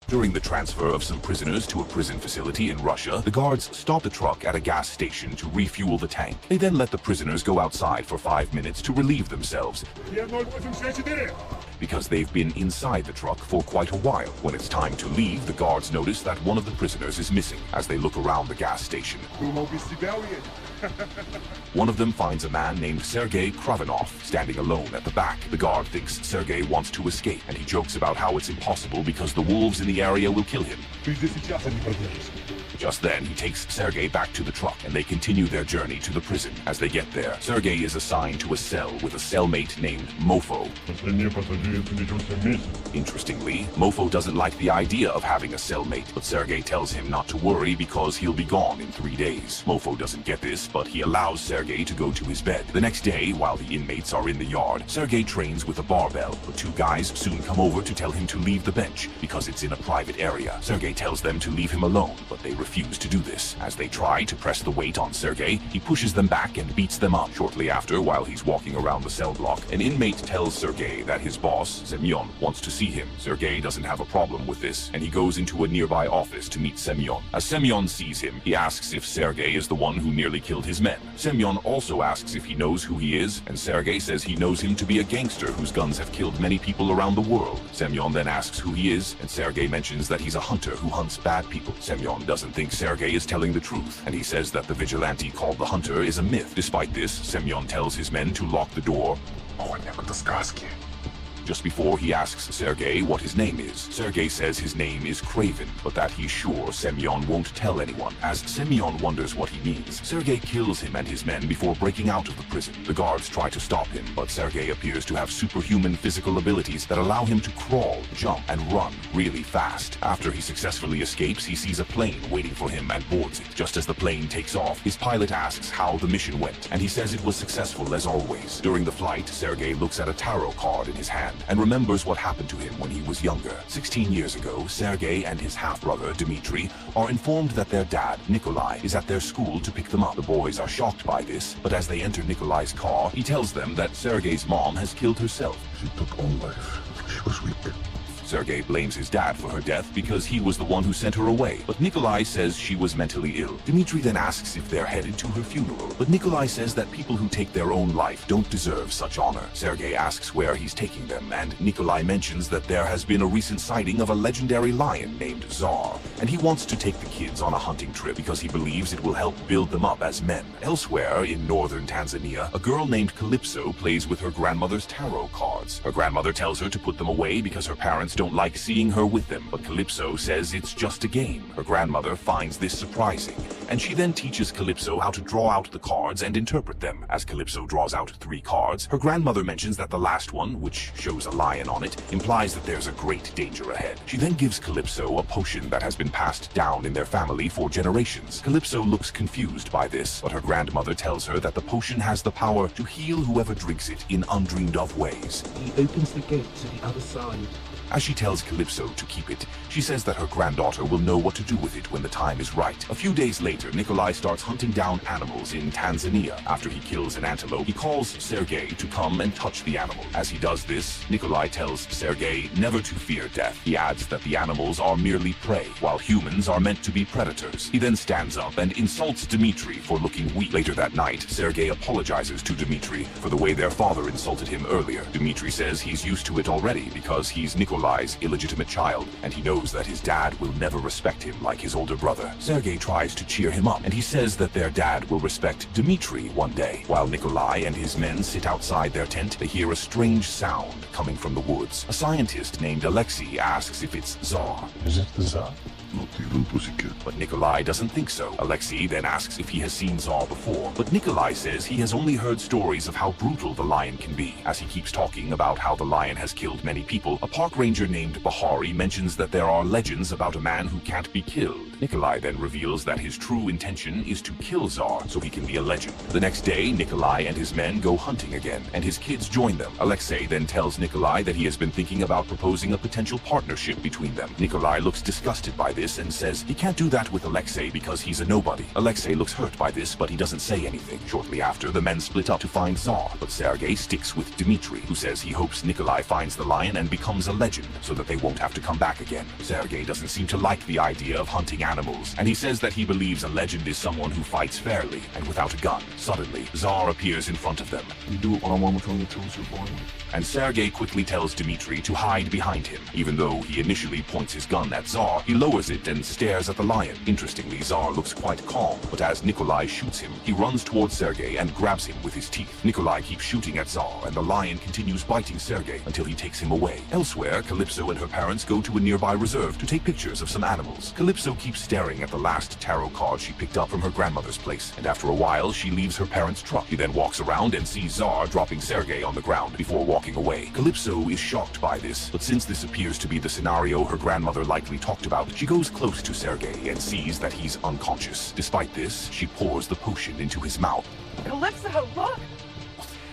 During the transfer of some prisoners to a prison facility in Russia, the guards stop the truck at a gas station to refuel the tank. They then let the prisoners go outside for 5 minutes to relieve themselves, because they've been inside the truck for quite a while. When it's time to leave, the guards notice that one of the prisoners is missing. As they look around the gas station, one of them finds a man named Sergei Kravenov standing alone at the back. The guard thinks Sergei wants to escape, and he jokes about how it's impossible because the wolves in the area will kill him. Just then, he takes Sergei back to the truck, and they continue their journey to the prison. As they get there, Sergei is assigned to a cell with a cellmate named Mofo. Interestingly, Mofo doesn't like the idea of having a cellmate, but Sergei tells him not to worry because he'll be gone in 3 days. Mofo doesn't get this, but he allows Sergei to go to his bed. The next day, while the inmates are in the yard, Sergei trains with a barbell, but 2 guys soon come over to tell him to leave the bench because it's in a private area. Sergei tells them to leave him alone, but they refuse to do this. As they try to press the weight on Sergei, he pushes them back and beats them up. Shortly after, while he's walking around the cell block, an inmate tells Sergei that his boss, Semyon, wants to see him. Sergei doesn't have a problem with this, and he goes into a nearby office to meet Semyon. As Semyon sees him, he asks if Sergei is the one who nearly killed his men. Semyon also asks if he knows who he is, and Sergei says he knows him to be a gangster whose guns have killed many people around the world. Semyon then asks who he is, and Sergei mentions that he's a hunter who hunts bad people. Semyon doesn't think Sergei is telling the truth, and he says that the vigilante called the Hunter is a myth. Despite this, Semyon tells his men to lock the door. Just before he asks Sergei what his name is, Sergei says his name is Kraven, but that he's sure Semyon won't tell anyone. As Semyon wonders what he means, Sergei kills him and his men before breaking out of the prison. The guards try to stop him, but Sergei appears to have superhuman physical abilities that allow him to crawl, jump, and run really fast. After he successfully escapes, he sees a plane waiting for him and boards it. Just as the plane takes off, his pilot asks how the mission went, and he says it was successful as always. During the flight, Sergei looks at a tarot card in his hand and remembers what happened to him when he was younger. 16 years ago, Sergei and his half-brother, Dmitri, are informed that their dad, Nikolai, is at their school to pick them up. The boys are shocked by this, but as they enter Nikolai's car, he tells them that Sergei's mom has killed herself. She took own life. She was weak. Sergei blames his dad for her death because he was the one who sent her away, but Nikolai says she was mentally ill. Dmitri then asks if they're headed to her funeral, but Nikolai says that people who take their own life don't deserve such honor. Sergei asks where he's taking them, and Nikolai mentions that there has been a recent sighting of a legendary lion named Tsar, and he wants to take the kids on a hunting trip because he believes it will help build them up as men. Elsewhere, in northern Tanzania, a girl named Calypso plays with her grandmother's tarot cards. Her grandmother tells her to put them away because her parents don't like seeing her with them, but Calypso says it's just a game. Her grandmother finds this surprising, and she then teaches Calypso how to draw out the cards and interpret them. As Calypso draws out 3 cards, her grandmother mentions that the last one, which shows a lion on it, implies that there's a great danger ahead. She then gives Calypso a potion that has been passed down in their family for generations. Calypso looks confused by this, but her grandmother tells her that the potion has the power to heal whoever drinks it in undreamed of ways. He opens the gate to the other side. As she tells Calypso to keep it, she says that her granddaughter will know what to do with it when the time is right. A few days later, Nikolai starts hunting down animals in Tanzania. After he kills an antelope, he calls Sergei to come and touch the animal. As he does this, Nikolai tells Sergei never to fear death. He adds that the animals are merely prey, while humans are meant to be predators. He then stands up and insults Dmitri for looking weak. Later that night, Sergei apologizes to Dmitri for the way their father insulted him earlier. Dmitri says he's used to it already because he's Nikolai's illegitimate child, and he knows that his dad will never respect him like his older brother. Sergei tries to cheer him up, and he says that their dad will respect Dmitri one day. While Nikolai and his men sit outside their tent, they hear a strange sound coming from the woods. A scientist named Alexei asks if it's Tsar. Is it the Tsar? Not even pussycat. But Nikolai doesn't think so. Alexei then asks if he has seen Tsar before, but Nikolai says he has only heard stories of how brutal the lion can be. As he keeps talking about how the lion has killed many people, a park ranger named Bahari mentions that there are legends about a man who can't be killed. Nikolai then reveals that his true intention is to kill Tsar so he can be a legend. The next day, Nikolai and his men go hunting again, and his kids join them. Alexei then tells Nikolai that he has been thinking about proposing a potential partnership between them. Nikolai looks disgusted by this and says he can't do that with Alexei because he's a nobody. Alexei looks hurt by this, but he doesn't say anything. Shortly after, the men split up to find Tsar, but Sergei sticks with Dmitri, who says he hopes Nikolai finds the lion and becomes a legend so that they won't have to come back again. Sergei doesn't seem to like the idea of hunting animals, and he says that he believes a legend is someone who fights fairly and without a gun. Suddenly, Tsar appears in front of them. You do it when I'm on between the tools you're born with. And Sergei quickly tells Dmitri to hide behind him. Even though he initially points his gun at Tsar, he lowers it and stares at the lion. Interestingly, Tsar looks quite calm, but as Nikolai shoots him, he runs towards Sergei and grabs him with his teeth. Nikolai keeps shooting at Tsar, and the lion continues biting Sergei until he takes him away. Elsewhere, Calypso and her parents go to a nearby reserve to take pictures of some animals. Calypso keeps staring at the last tarot card she picked up from her grandmother's place, and after a while, she leaves her parents' truck. She then walks around and sees Tsar dropping Sergei on the ground before walking away. Calypso is shocked by this, but since this appears to be the scenario her grandmother likely talked about, she goes close to Sergei and sees that he's unconscious. Despite this, she pours the potion into his mouth. Calypso, look!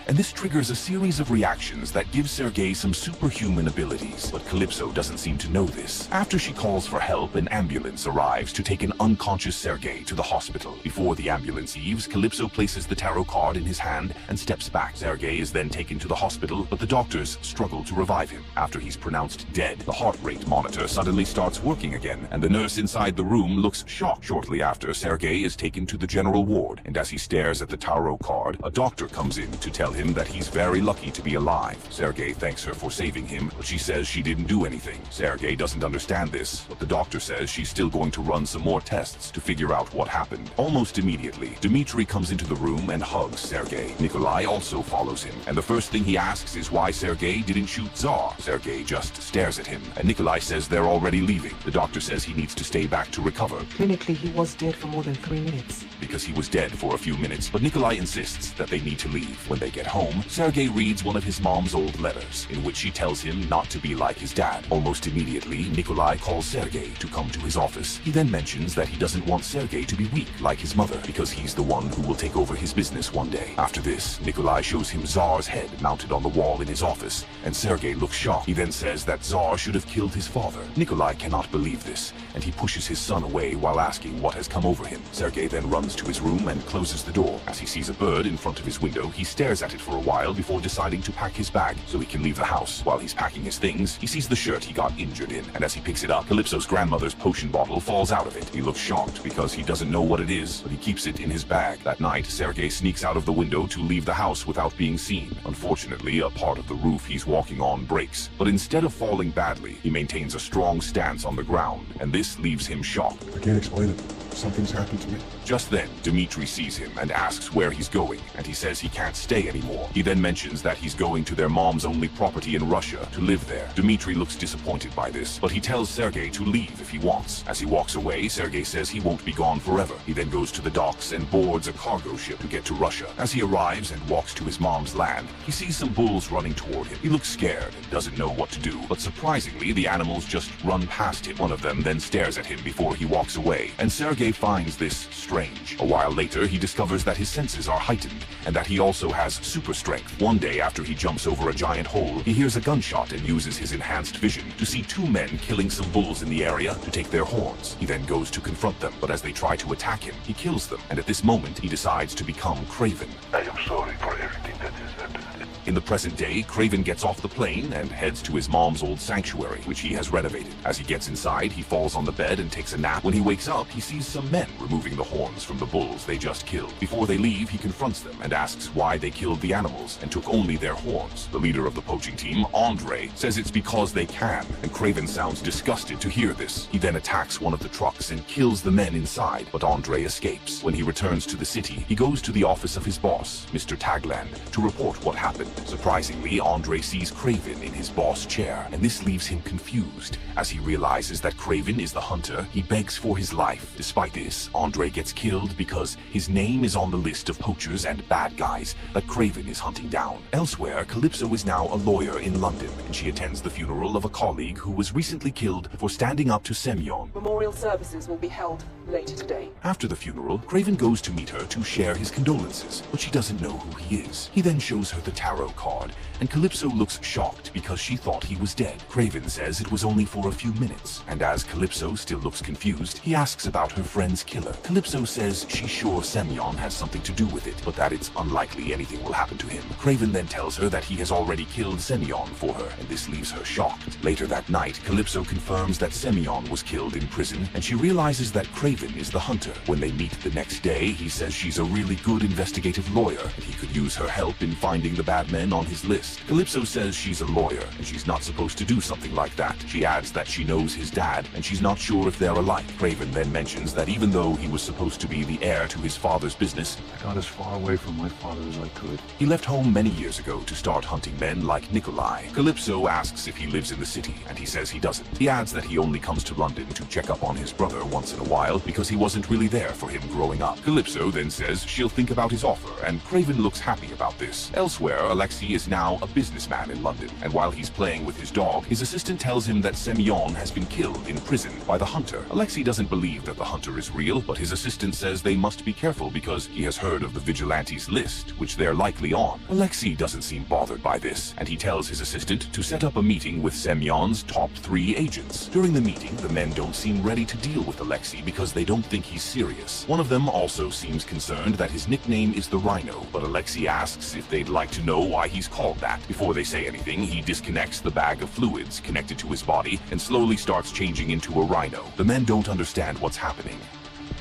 And this triggers a series of reactions that give Sergei some superhuman abilities, but Calypso doesn't seem to know this. After she calls for help, an ambulance arrives to take an unconscious Sergei to the hospital. Before the ambulance leaves, Calypso places the tarot card in his hand and steps back. Sergei is then taken to the hospital, but the doctors struggle to revive him. After he's pronounced dead, the heart rate monitor suddenly starts working again, and the nurse inside the room looks shocked. Shortly after, Sergei is taken to the general ward, and as he stares at the tarot card, a doctor comes in to tell him that he's very lucky to be alive. Sergei thanks her for saving him, but she says she didn't do anything. Sergei doesn't understand this, but the doctor says she's still going to run some more tests to figure out what happened. Almost immediately, Dmitri comes into the room and hugs Sergei. Nikolai also follows him, and the first thing he asks is why Sergei didn't shoot Tsar. Sergei just stares at him, and Nikolai says they're already leaving. The doctor says he needs to stay back to recover. Clinically, he was dead for more than 3 minutes. Because he was dead for a few minutes, but Nikolai insists that they need to leave. When they get home, Sergei reads one of his mom's old letters, in which she tells him not to be like his dad. Almost immediately, Nikolai calls Sergei to come to his office. He then mentions that he doesn't want Sergei to be weak like his mother, because he's the one who will take over his business one day. After this, Nikolai shows him Tsar's head mounted on the wall in his office, and Sergei looks shocked. He then says that Tsar should have killed his father. Nikolai cannot believe this, and he pushes his son away while asking what has come over him. Sergei then runs to his room and closes the door. As he sees a bird in front of his window, he stares at it for a while before deciding to pack his bag so he can leave the house. While he's packing his things, he sees the shirt he got injured in, and as he picks it up, Calypso's grandmother's potion bottle falls out of it. He looks shocked because he doesn't know what it is, but he keeps it in his bag. That night, Sergei sneaks out of the window to leave the house without being seen. Unfortunately, a part of the roof he's walking on breaks, but instead of falling badly, he maintains a strong stance on the ground, and this leaves him shocked. I can't explain it. Something's happened to me. Just then, Dmitri sees him and asks where he's going, and he says he can't stay anymore. He then mentions that he's going to their mom's only property in Russia to live there. Dmitri looks disappointed by this, but he tells Sergei to leave if he wants. As he walks away, Sergei says he won't be gone forever. He then goes to the docks and boards a cargo ship to get to Russia. As he arrives and walks to his mom's land, he sees some bulls running toward him. He looks scared and doesn't know what to do, but surprisingly, the animals just run past him. One of them then stares at him before he walks away, and Sergei finds this strange. A while later, he discovers that his senses are heightened, and that he also has super strength. One day after he jumps over a giant hole, he hears a gunshot and uses his enhanced vision to see 2 men killing some bulls in the area to take their horns. He then goes to confront them, but as they try to attack him, he kills them, and at this moment, he decides to become Kraven. I am sorry for everything that has happened. In the present day, Kraven gets off the plane and heads to his mom's old sanctuary, which he has renovated. As he gets inside, he falls on the bed and takes a nap. When he wakes up, he sees some men removing the horns from the bulls they just killed. Before they leave, he confronts them and asks why they killed the animals and took only their horns. The leader of the poaching team, Andre, says it's because they can, and Kraven sounds disgusted to hear this. He then attacks one of the trucks and kills the men inside, but Andre escapes. When he returns to the city, he goes to the office of his boss, Mr. Tagland, to report what happened. Surprisingly, Andre sees Kraven in his boss chair, and this leaves him confused. As he realizes that Kraven is the hunter, he begs for his life. Despite this, Andre gets killed because his name is on the list of poachers and bad guys that Kraven is hunting down. Elsewhere, Calypso is now a lawyer in London, and she attends the funeral of a colleague who was recently killed for standing up to Semyon. Memorial services will be held later today. After the funeral, Kraven goes to meet her to share his condolences, but she doesn't know who he is. He then shows her the tarot tarot card, and Calypso looks shocked because she thought he was dead. Kraven says it was only for a few minutes, and as Calypso still looks confused, he asks about her friend's killer. Calypso says she's sure Semyon has something to do with it, but that it's unlikely anything will happen to him. Kraven then tells her that he has already killed Semyon for her, and this leaves her shocked. Later that night, Calypso confirms that Semyon was killed in prison, and she realizes that Kraven is the hunter. When they meet the next day, he says she's a really good investigative lawyer, and he could use her help in finding the bad men on his list. Calypso says she's a lawyer, and she's not supposed to do something like that. She adds that she knows his dad, and she's not sure if they're alike. Kraven then mentions that even though he was supposed to be the heir to his father's business, I got as far away from my father as I could. he left home many years ago to start hunting men like Nikolai. Calypso asks if he lives in the city, and he says he doesn't. He adds that he only comes to London to check up on his brother once in a while because he wasn't really there for him growing up. Calypso then says she'll think about his offer, and Kraven looks happy about this. Elsewhere, Alexei is now a businessman in London, and while he's playing with his dog, his assistant tells him that Semyon has been killed in prison by the hunter. Alexei doesn't believe that the hunter is real, but his assistant says they must be careful because he has heard of the vigilantes list, which they're likely on. Alexei doesn't seem bothered by this, and he tells his assistant to set up a meeting with Semyon's top 3 agents. During the meeting, the men don't seem ready to deal with Alexei because they don't think he's serious. One of them also seems concerned that his nickname is the Rhino, but Alexei asks if they'd like to know why he's called that. Before they say anything, he disconnects the bag of fluids connected to his body and slowly starts changing into a rhino. The men don't understand what's happening,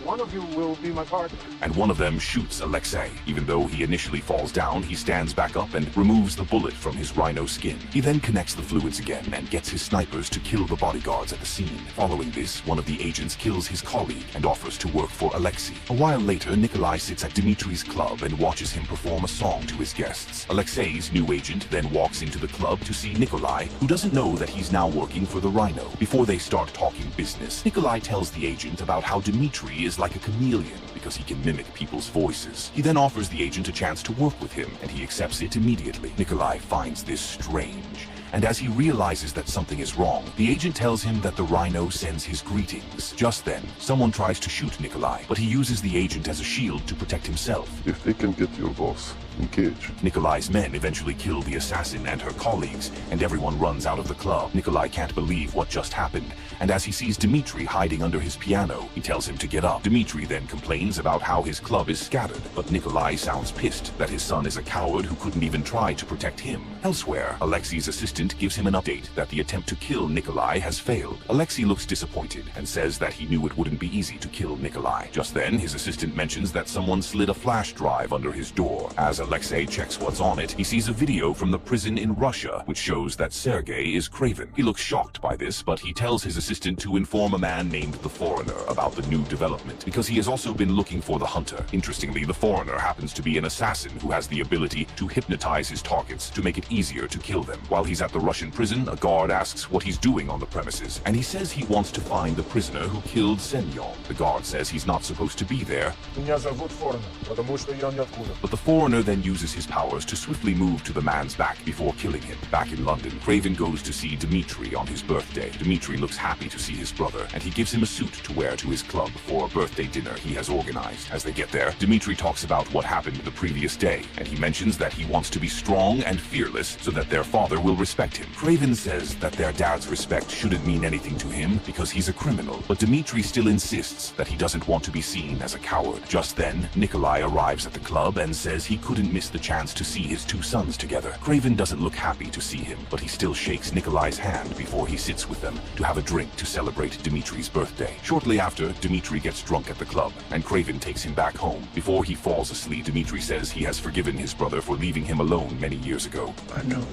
One of you will be my partner. and one of them shoots Alexei. Even though he initially falls down, he stands back up and removes the bullet from his rhino skin. He then connects the fluids again and gets his snipers to kill the bodyguards at the scene. Following this, one of the agents kills his colleague and offers to work for Alexei. A while later, Nikolai sits at Dimitri's club and watches him perform a song to his guests. Alexei's new agent then walks into the club to see Nikolai, who doesn't know that he's now working for the Rhino. Before they start talking business, Nikolai tells the agent about how Dimitri is like a chameleon because he can mimic people's voices. He then offers the agent a chance to work with him, and he accepts it immediately. Nikolai finds this strange, and as he realizes that something is wrong, the agent tells him that the Rhino sends his greetings. Just then, someone tries to shoot Nikolai, but he uses the agent as a shield to protect himself. If they can get your boss, engage. Nikolai's men eventually kill the assassin and her colleagues, and everyone runs out of the club. Nikolai can't believe what just happened, and as he sees Dimitri hiding under his piano, he tells him to get up. Dimitri then complains about how his club is scattered, but Nikolai sounds pissed that his son is a coward who couldn't even try to protect him. Elsewhere, Alexei's assistant gives him an update that the attempt to kill Nikolai has failed. Alexei looks disappointed and says that he knew it wouldn't be easy to kill Nikolai. Just then, his assistant mentions that someone slid a flash drive under his door. As Alexei checks what's on it, he sees a video from the prison in Russia, which shows that Sergei is Kraven. He looks shocked by this, but he tells his assistant to inform a man named the Foreigner about the new development, because he has also been looking for the hunter. Interestingly, the Foreigner happens to be an assassin who has the ability to hypnotize his targets to make it easier to kill them. While he's at the Russian prison, a guard asks what he's doing on the premises, and he says he wants to find the prisoner who killed Semyon. The guard says he's not supposed to be there, Меня зовут Foreigner, потому что я ниоткуда. but the Foreigner then uses his powers to swiftly move to the man's back before killing him. Back in London, Kraven goes to see Dimitri on his birthday. Dimitri looks happy to see his brother, and he gives him a suit to wear to his club for a birthday dinner he has organized. As they get there, Dimitri talks about what happened the previous day, and he mentions that he wants to be strong and fearless so that their father will respect him. Kraven says that their dad's respect shouldn't mean anything to him because he's a criminal, but Dimitri still insists that he doesn't want to be seen as a coward. Just then, Nikolai arrives at the club and says he couldn't miss the chance to see his 2 sons together. Kraven doesn't look happy to see him, but he still shakes Nikolai's hand before he sits with them to have a drink to celebrate Dimitri's birthday. Shortly after, Dimitri gets drunk at the club, and Kraven takes him back home. Before he falls asleep, Dimitri says he has forgiven his brother for leaving him alone many years ago. I know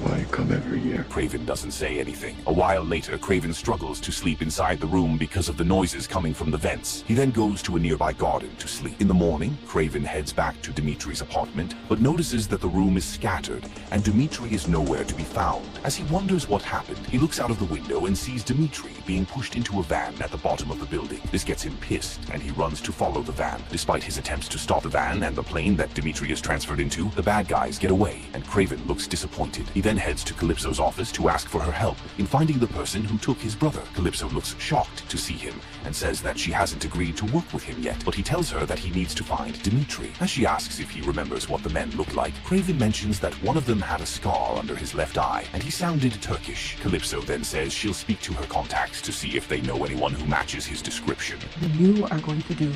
why you come every year. Kraven doesn't say anything. A while later, Kraven struggles to sleep inside the room because of the noises coming from the vents. He then goes to a nearby garden to sleep. In the morning, Kraven heads back to Dimitri's apartment, but notices that the room is scattered, and Dimitri is nowhere to be found. As he wonders what happened, he looks out of the window and sees Dimitri being pushed into a van at the bottom of the building. This gets him pissed, and he runs to follow the van. Despite his attempts to stop the van and the plane that Dimitri is transferred into, the bad guys get away, and Kraven looks disappointed. He then then heads to Calypso's office to ask for her help in finding the person who took his brother. Calypso looks shocked to see him and says that she hasn't agreed to work with him yet, but he tells her that he needs to find Dimitri. As she asks if he remembers what the men look like, Kraven mentions that one of them had a scar under his left eye, and he sounded Turkish. Calypso then says she'll speak to her contacts to see if they know anyone who matches his description. Then you are going to do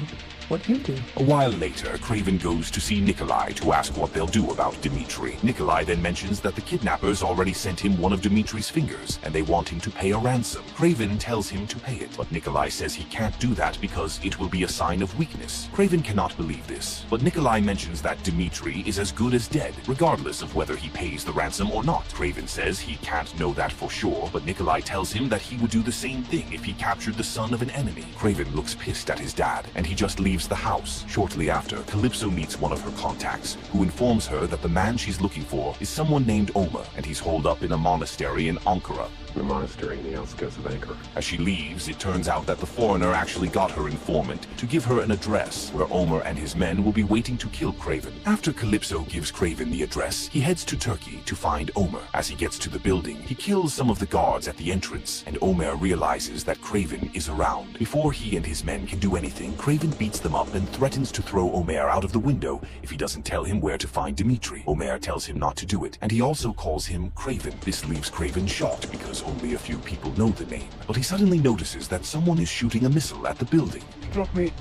what you do. A while later, Kraven goes to see Nikolai to ask what they'll do about Dimitri. Nikolai then mentions that the kidnappers already sent him one of Dimitri's fingers, and they want him to pay a ransom. Kraven tells him to pay it, but Nikolai says he can't do that because it will be a sign of weakness. Kraven cannot believe this, but Nikolai mentions that Dimitri is as good as dead, regardless of whether he pays the ransom or not. Kraven says he can't know that for sure, but Nikolai tells him that he would do the same thing if he captured the son of an enemy. Kraven looks pissed at his dad, and he just leaves the house. Shortly after, Calypso meets one of her contacts, who informs her that the man she's looking for is someone named Omer, and he's holed up in a monastery in Ankara. The monastery in the outskirts of Ankara. As she leaves, it turns out that the foreigner actually got her informant to give her an address where Omer and his men will be waiting to kill Kraven. After Calypso gives Kraven the address, he heads to Turkey to find Omer. As he gets to the building, he kills some of the guards at the entrance, and Omer realizes that Kraven is around. Before he and his men can do anything, Kraven beats them up and threatens to throw Omer out of the window if he doesn't tell him where to find Dimitri. Omer tells him not to do it, and he also calls him Kraven. This leaves Kraven shocked because only a few people know the name, but he suddenly notices that someone is shooting a missile at the building. Drop me,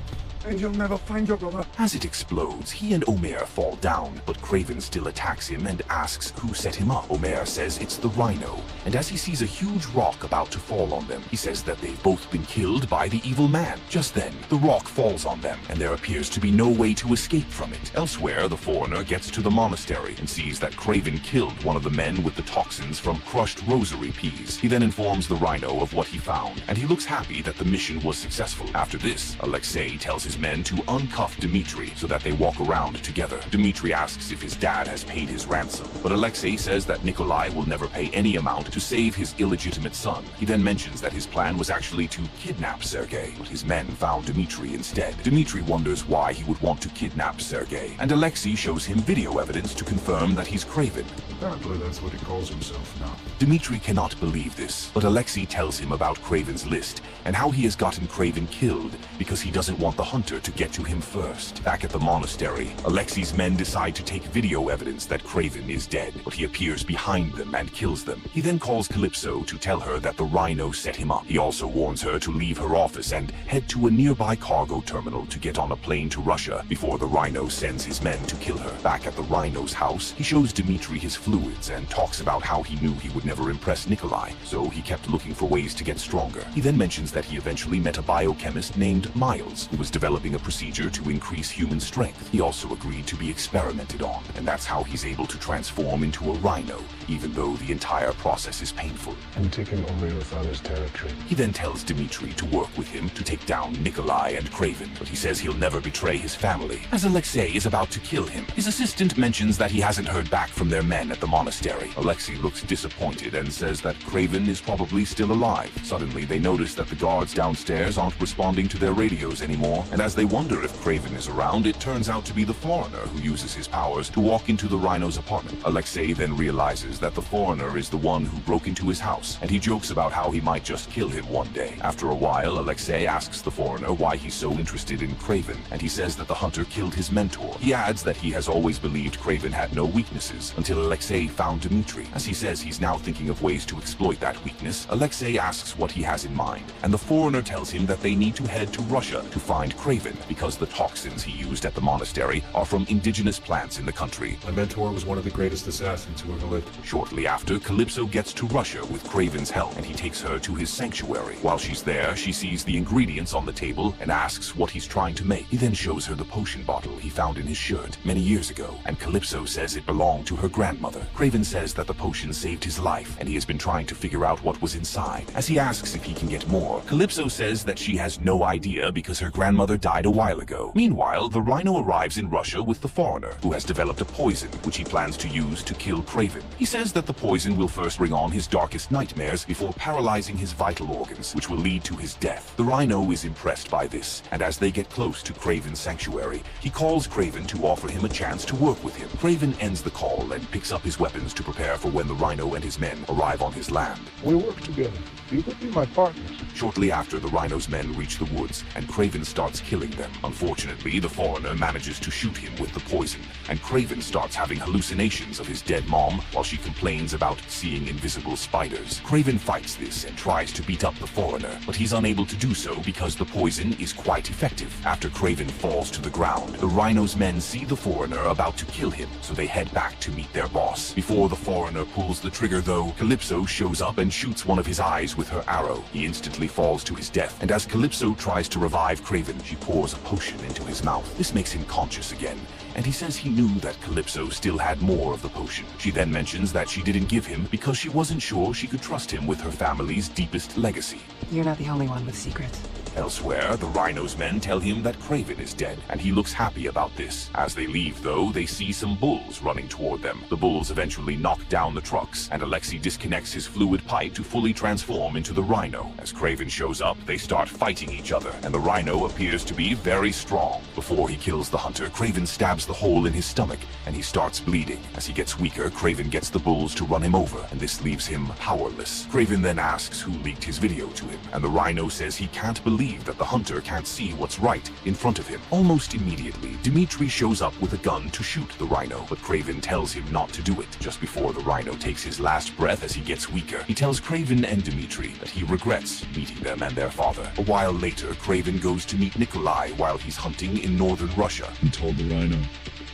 and you'll never find your brother. As it explodes, he and Omer fall down, but Kraven still attacks him and asks who set him up. Omer says it's the Rhino, and as he sees a huge rock about to fall on them, he says that they've both been killed by the evil man. Just then, the rock falls on them, and there appears to be no way to escape from it. Elsewhere, the foreigner gets to the monastery and sees that Kraven killed one of the men with the toxins from crushed rosary peas. He then informs the Rhino of what he found, and he looks happy that the mission was successful. After this, Alexei tells his men to uncuff Dimitri so that they walk around together. Dimitri asks if his dad has paid his ransom, but Alexei says that Nikolai will never pay any amount to save his illegitimate son. He then mentions that his plan was actually to kidnap Sergei, but his men found Dimitri instead. Dimitri wonders why he would want to kidnap Sergei, and Alexei shows him video evidence to confirm that he's Kraven. Apparently that's what he calls himself now. Dimitri cannot believe this, but Alexei tells him about Kraven's list and how he has gotten Kraven killed because he doesn't want the hunter to get to him first. Back at the monastery, Alexei's men decide to take video evidence that Kraven is dead, but he appears behind them and kills them. He then calls Calypso to tell her that the Rhino set him up. He also warns her to leave her office and head to a nearby cargo terminal to get on a plane to Russia before the Rhino sends his men to kill her. Back at the Rhino's house, he shows Dimitri his fluids and talks about how he knew he would never impress Nikolai, so he kept looking for ways to get stronger. He then mentions that he eventually met a biochemist named Miles, who was developing a procedure to increase human strength. He also agreed to be experimented on, and that's how he's able to transform into a rhino, even though the entire process is painful. I'm taking over your father's territory. He then tells Dimitri to work with him to take down Nikolai and Kraven, but he says he'll never betray his family. As Alexei is about to kill him, his assistant mentions that he hasn't heard back from their men at the monastery. Alexei looks disappointed and says that Kraven is probably still alive. Suddenly, they notice that the guards downstairs aren't responding to their radios anymore, and as they wonder if Kraven is around, it turns out to be the foreigner who uses his powers to walk into the Rhino's apartment. Alexei then realizes that the foreigner is the one who broke into his house, and he jokes about how he might just kill him one day. After a while, Alexei asks the foreigner why he's so interested in Kraven, and he says that the hunter killed his mentor. He adds that he has always believed Kraven had no weaknesses until Alexei found Dimitri. As he says he's now thinking of ways to exploit that weakness, Alexei asks what he has in mind, and the foreigner tells him that they need to head to Russia to find Kraven because the toxins he used at the monastery are from indigenous plants in the country. My mentor was one of the greatest assassins who ever lived. Shortly after, Calypso gets to Russia with Kraven's help, and he takes her to his sanctuary. While she's there, she sees the ingredients on the table and asks what he's trying to make. He then shows her the potion bottle he found in his shirt many years ago, and Calypso says it belonged to her grandmother. Kraven says that the potion saved his life, and he has been trying to figure out what was inside. As he asks if he can get more, Calypso says that she has no idea because her grandmother father died a while ago. Meanwhile, the Rhino arrives in Russia with the foreigner, who has developed a poison which he plans to use to kill Kraven. He says that the poison will first bring on his darkest nightmares before paralyzing his vital organs, which will lead to his death. The Rhino is impressed by this, and as they get close to Kraven's sanctuary, he calls Kraven to offer him a chance to work with him. Kraven ends the call and picks up his weapons to prepare for when the Rhino and his men arrive on his land. We work together. You could be my partners. Shortly after, the Rhino's men reach the woods, and Kraven starts killing them. Unfortunately, the foreigner manages to shoot him with the poison, and Kraven starts having hallucinations of his dead mom while she complains about seeing invisible spiders. Kraven fights this and tries to beat up the foreigner, but he's unable to do so because the poison is quite effective. After Kraven falls to the ground, the Rhino's men see the foreigner about to kill him, so they head back to meet their boss. Before the foreigner pulls the trigger though, Calypso shows up and shoots one of his eyes with her arrow. He instantly falls to his death, and as Calypso tries to revive Kraven, she pours a potion into his mouth. This makes him conscious again, and he says he knew that Calypso still had more of the potion. She then mentions that she didn't give him because she wasn't sure she could trust him with her family's deepest legacy. You're not the only one with secrets. Elsewhere, the Rhino's men tell him that Kraven is dead, and he looks happy about this. As they leave, though, they see some bulls running toward them. The bulls eventually knock down the trucks, and Alexei disconnects his fluid pipe to fully transform into the Rhino. As Kraven shows up, they start fighting each other, and the Rhino appears to be very strong. Before he kills the hunter, Kraven stabs the hole in his stomach, and he starts bleeding. As he gets weaker, Kraven gets the bulls to run him over, and this leaves him powerless. Kraven then asks who leaked his video to him, and the Rhino says he can't believe that the hunter can't see what's right in front of him. Almost immediately, Dmitri shows up with a gun to shoot the Rhino, but Kraven tells him not to do it. Just before the Rhino takes his last breath as he gets weaker, he tells Kraven and Dmitri that he regrets meeting them and their father. A while later, Kraven goes to meet Nikolai while he's hunting in northern Russia. He told the Rhino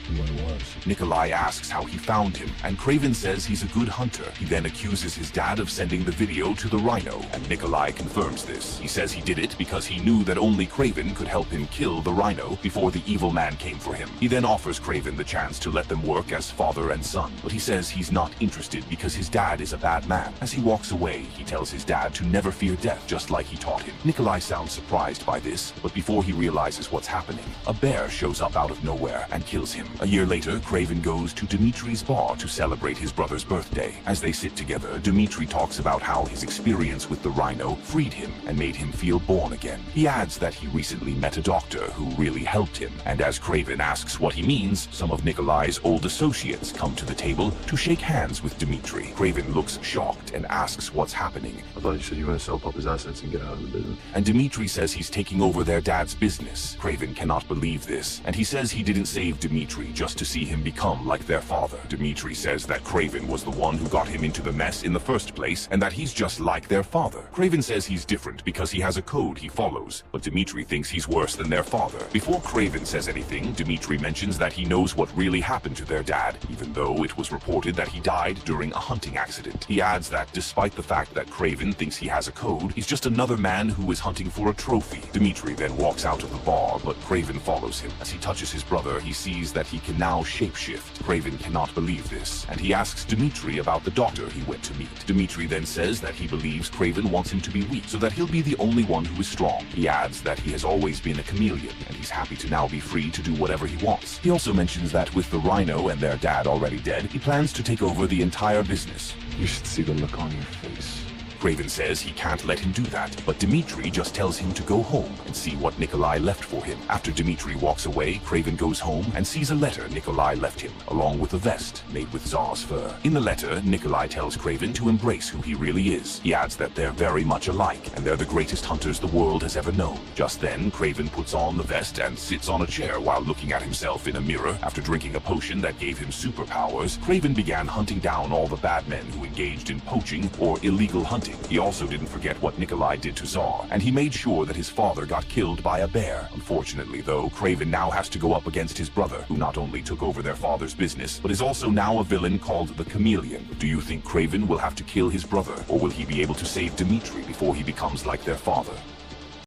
who I was. Nikolai asks how he found him, and Kraven says he's a good hunter. He then accuses his dad of sending the video to the Rhino, and Nikolai confirms this. He says he did it because he knew that only Kraven could help him kill the Rhino before the evil man came for him. He then offers Kraven the chance to let them work as father and son, but he says he's not interested because his dad is a bad man. As he walks away, he tells his dad to never fear death, just like he taught him. Nikolai sounds surprised by this, but before he realizes what's happening, a bear shows up out of nowhere and kills him. A year later, Kraven goes to Dmitri's bar to celebrate his brother's birthday. As they sit together, Dmitri talks about how his experience with the Rhino freed him and made him feel born again. He adds that he recently met a doctor who really helped him, and as Kraven asks what he means, some of Nikolai's old associates come to the table to shake hands with Dmitri. Kraven looks shocked and asks what's happening. I thought you said you were going to sell Papa's assets and get out of the business. And Dmitri says he's taking over their dad's business. Kraven cannot believe this, and he says he didn't save Dmitri just to see him become like their father. Dmitri says that Kraven was the one who got him into the mess in the first place, and that he's just like their father. Kraven says he's different because he has a code he follows, but Dmitri thinks he's worse than their father. Before Kraven says anything, Dmitri mentions that he knows what really happened to their dad, even though it was reported that he died during a hunting accident. He adds that despite the fact that Kraven thinks he has a code, he's just another man who is hunting for a trophy. Dmitri then walks out of the bar, but Kraven follows him. As he touches his brother, he sees that he can now shapeshift. Kraven cannot believe this, and he asks Dmitri about the doctor he went to meet. Dmitri then says that he believes Kraven wants him to be weak, so that he'll be the only one who is strong. He adds that he has always been a chameleon, and he's happy to now be free to do whatever he wants. He also mentions that with the Rhino and their dad already dead, he plans to take over the entire business. You should see the look on your face. Kraven says he can't let him do that, but Dmitri just tells him to go home and see what Nikolai left for him. After Dmitri walks away, Kraven goes home and sees a letter Nikolai left him, along with a vest made with Tsar's fur. In the letter, Nikolai tells Kraven to embrace who he really is. He adds that they're very much alike, and they're the greatest hunters the world has ever known. Just then, Kraven puts on the vest and sits on a chair while looking at himself in a mirror. After drinking a potion that gave him superpowers, Kraven began hunting down all the bad men who engaged in poaching or illegal hunting. He also didn't forget what Nikolai did to Tsar, and he made sure that his father got killed by a bear. Unfortunately, though, Kraven now has to go up against his brother, who not only took over their father's business, but is also now a villain called the Chameleon. Do you think Kraven will have to kill his brother, or will he be able to save Dmitri before he becomes like their father?